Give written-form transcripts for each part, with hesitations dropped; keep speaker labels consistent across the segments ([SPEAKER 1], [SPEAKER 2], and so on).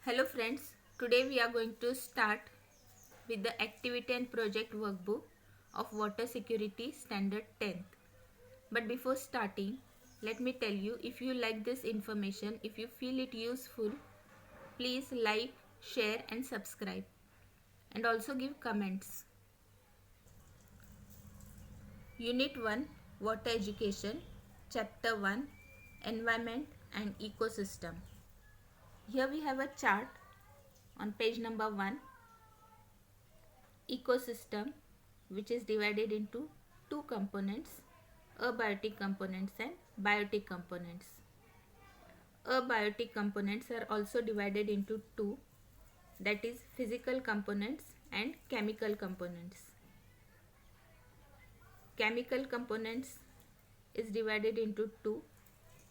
[SPEAKER 1] Hello friends, today we are going to start with the activity and project workbook of Water Security Standard 10th. But before starting, let me tell you, if you like this information, if you feel it useful, please like, share and subscribe and also give comments. Unit 1 Water Education, Chapter 1 Environment and Ecosystem. Here we have a chart on page number 1. Ecosystem, which is divided into two components, abiotic components and biotic components. Abiotic components are also divided into two, that is physical components and chemical components. Chemical components is divided into two,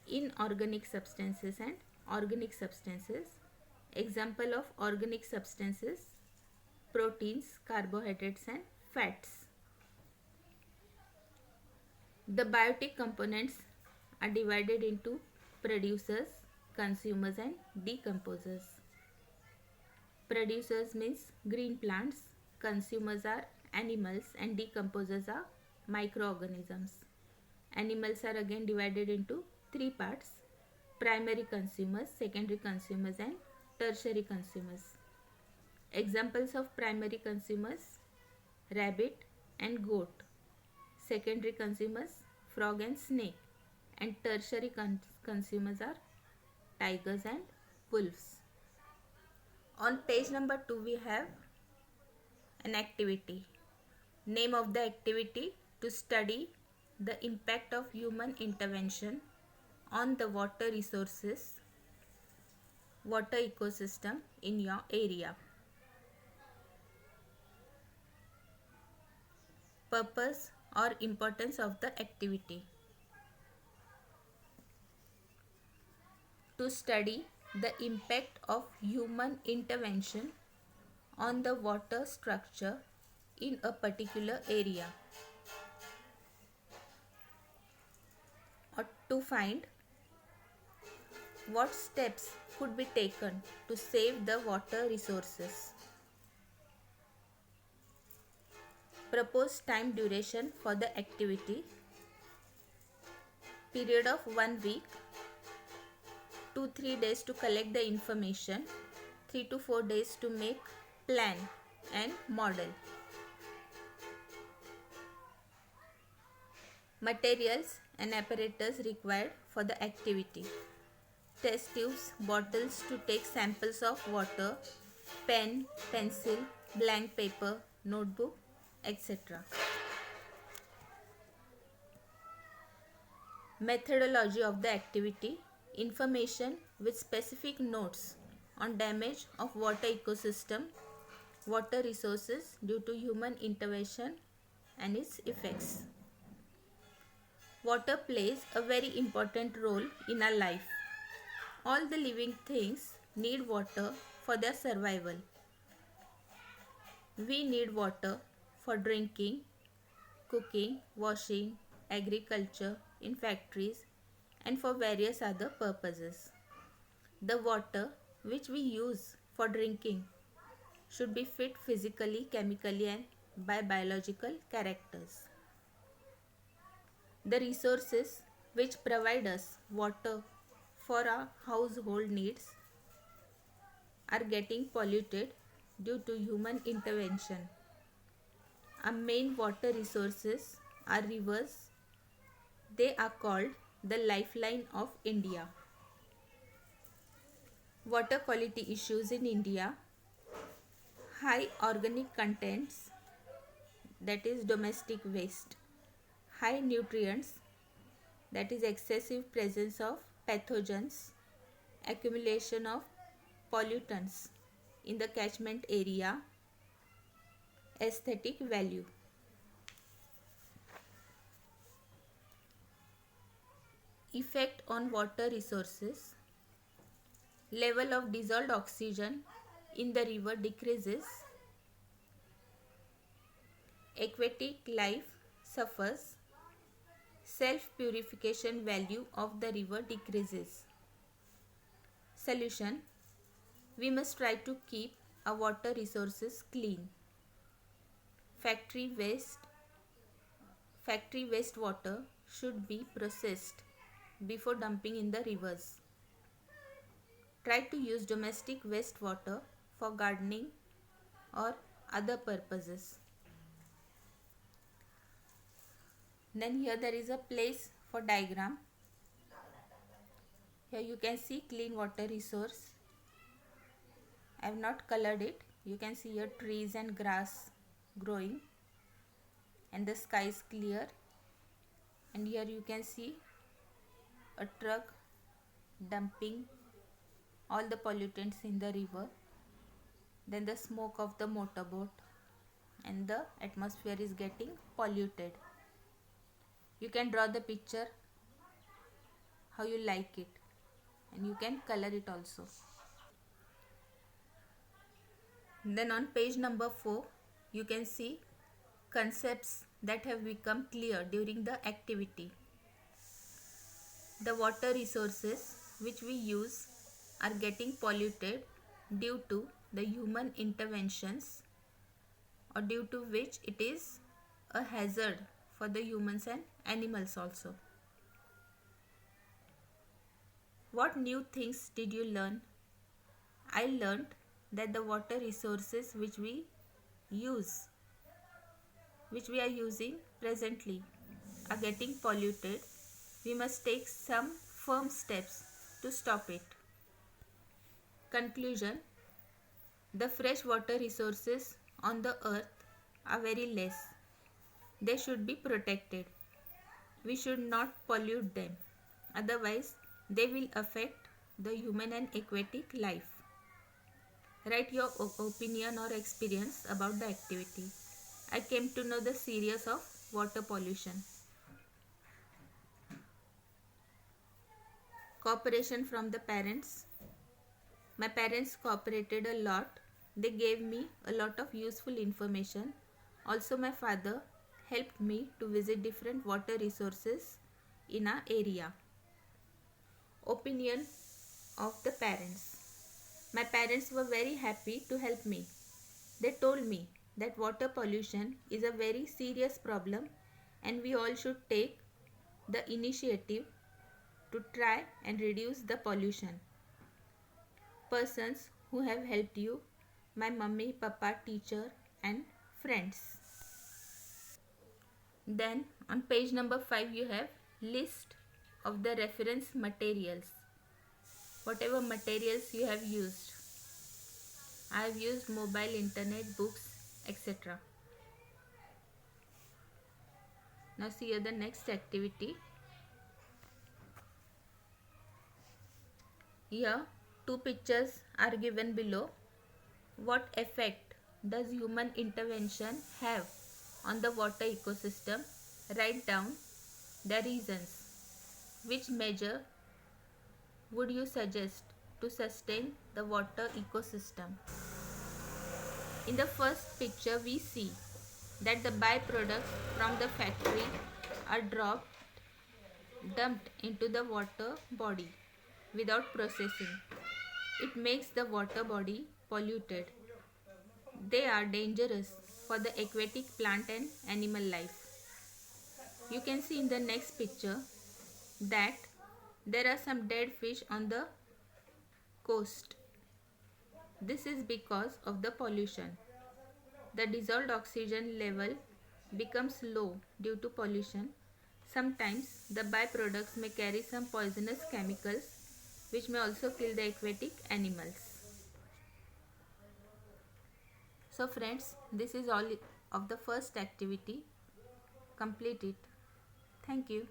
[SPEAKER 1] inorganic substances and organic substances. Example of organic substances: proteins, carbohydrates and fats. The biotic components are divided into producers, consumers and decomposers. Producers means green plants, consumers are animals and decomposers are microorganisms. Animals are again divided into three parts: primary consumers, secondary consumers and tertiary consumers. Examples of primary consumers: rabbit and goat. Secondary consumers: frog and snake. And tertiary consumers are tigers and wolves. On page number 2 we have an activity. Name of the activity: to study the impact of human intervention on the water resources, water ecosystem in your area. Purpose or importance of the activity: to study the impact of human intervention on the water structure in a particular area, or to find what steps could be taken to save the water resources. Proposed time duration for the activity: period of 1 week, 2-3 days to collect the information, 3 to 4 days to make plan and model. Materials and apparatus required for the activity: test tubes, bottles to take samples of water, pen, pencil, blank paper, notebook, etc. Methodology of the activity: information with specific notes on damage of water ecosystem, water resources due to human intervention and its effects. Water plays a very important role in our life. All the living things need water for their survival. We need water for drinking, cooking, washing, agriculture, in factories, and for various other purposes. The water which we use for drinking should be fit physically, chemically, and by biological characters. The resources which provide us water for our household needs are getting polluted due to human intervention. Our main water resources are rivers. They are called the lifeline of India. Water quality issues in India: high organic contents, that is domestic waste; high nutrients, that is excessive presence of pathogens; accumulation of pollutants in the catchment area; aesthetic value. Effect on water resources: level of dissolved oxygen in the river decreases, aquatic life suffers, self-purification value of the river decreases. Solution: We must try to keep our water resources clean. Factory wastewater should be processed before dumping in the rivers. Try to use domestic wastewater for gardening or other purposes. Then here there is a place for diagram. Here you can see clean water resource. I have not colored it. You can see here trees and grass growing and the sky is clear. And here you can see a truck dumping all the pollutants in the river. Then the smoke of the motorboat and the atmosphere is getting polluted. You can draw the picture how you like it and you can color it also. Then on page number 4 you can see concepts that have become clear during the activity. The water resources which we use are getting polluted due to the human interventions or due to which it is a hazard for the humans and animals also. What new things did you learn? I learned that the water resources which we are using presently are getting polluted. We must take some firm steps to stop it. Conclusion: the fresh water resources on the earth are very less. They should be protected. We should not pollute them. Otherwise, they will affect the human and aquatic life. Write your opinion or experience about the activity. I came to know the serious of water pollution. Cooperation from the parents. My parents cooperated a lot. They gave me a lot of useful information. Also, my father helped me to visit different water resources in our area. Opinion of the parents. My parents were very happy to help me. They told me that water pollution is a very serious problem and we all should take the initiative to try and reduce the pollution. Persons who have helped you: my mummy, papa, teacher and friends. Then on page number 5 you have list of the reference materials. Whatever materials you have used. I have used mobile, internet, books, etc. Now see here the next activity. Here two pictures are given below. What effect does human intervention have on the water ecosystem? Write down the reasons. Which measure would you suggest to sustain the water ecosystem? In the first picture we see that the byproducts from the factory are dumped into the water body without processing. It makes the water body polluted. They are dangerous for the aquatic plant and animal life. You can see in the next picture that there are some dead fish on the coast. This is because of the pollution. The dissolved oxygen level becomes low due to pollution. Sometimes the byproducts may carry some poisonous chemicals which may also kill the aquatic animals. So friends, this is all of the first activity. Complete it. Thank you.